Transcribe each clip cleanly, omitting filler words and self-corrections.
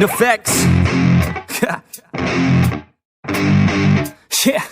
effects. Yeah.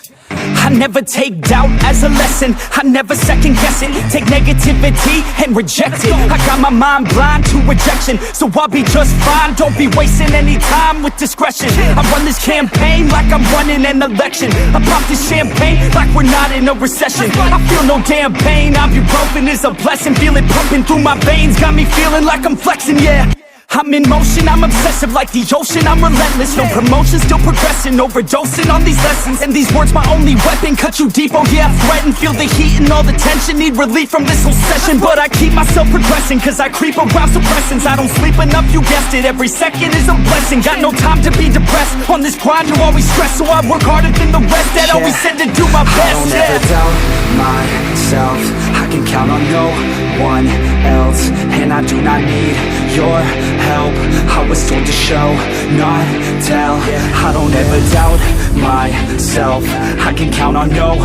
I never take doubt as a lesson, I never second guess it. Take negativity and reject it. I got my mind blind to rejection, so I'll be just fine. Don't be wasting any time with discretion. I run this campaign like I'm running an election. I pop this champagne like we're not in a recession. I feel no damn pain, ibuprofen is a blessing. Feel it pumping through my veins, got me feeling like I'm flexing, yeah. I'm in motion, I'm obsessive like the ocean, I'm relentless. No promotion, still progressing, overdosing on these lessons. And these words my only weapon, cut you deep, oh yeah, I threaten. Feel the heat and all the tension, need relief from this whole session. But I keep myself progressing, cause I creep around suppressants. I don't sleep enough, you guessed it, every second is a blessing. Got no time to be depressed, on this grind you're always stressed. So I work harder than the rest, that always said to do my best. I don't ever doubt myself, I can count on no one else. And I do not need your help, I was told to show, not tell. I don't ever doubt myself, I can count on no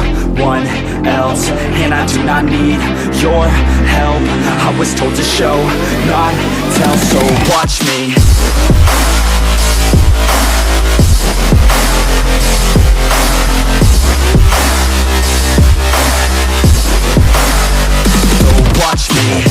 one else. And I do not need your help, I was told to show, not tell. So watch me. So watch me.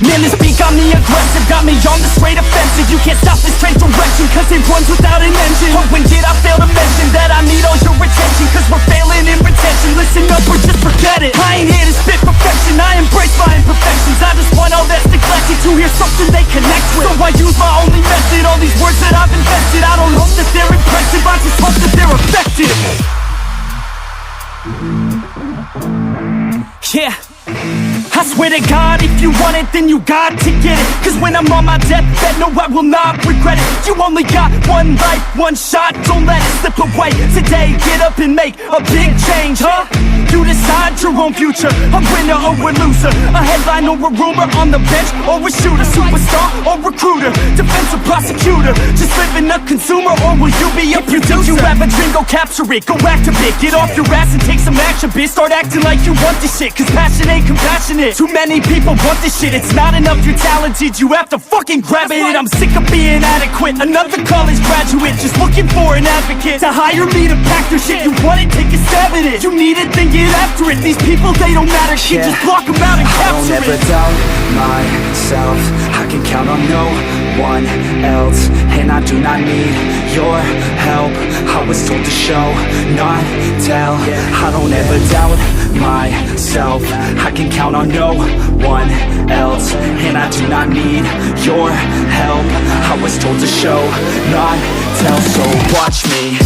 Man, this beat got me aggressive, got me on the straight offensive. You can't stop this train direction, cause it runs without an engine. But when did I fail to mention that I need all your attention? Cause we're failing in retention, listen up or just forget it. I ain't here to spit perfection, I embrace my imperfections. I just want all that's neglected to hear something they connect with. So I use my only method, all these words that I've invested. I don't hope that they're impressive, I just hope that they're effective. Yeah, I swear to God, if you want it, then you got to get it. Cause when I'm on my deathbed, no, I will not regret it. You only got one life, one shot, don't let it slip away. Today, get up and make a big change, huh? You decide your own future, a winner or a loser, a headline or a rumor, on the bench or a shooter, superstar or recruiter, defensive prosecutor, just living a consumer, or will you be a producer? If you have a dream, go capture it, go activate, get off your ass and take some action, bitch. Start acting like you want this shit, cause passion ain't compassionate. Too many people want this shit, it's not enough you're talented, you have to fucking grab it. I'm sick of being adequate, another college graduate, just looking for an advocate to hire me to pack their shit. You want it, take a stab at it, you need it, then get after it. These people, they don't matter, shit, just block them out and capture it. I don't ever doubt myself, I can count on no one else. And I do not need your help, I was told to show, not tell. I don't ever doubt myself, I can count on no one else. And I do not need your help, I was told to show, not tell. So watch me.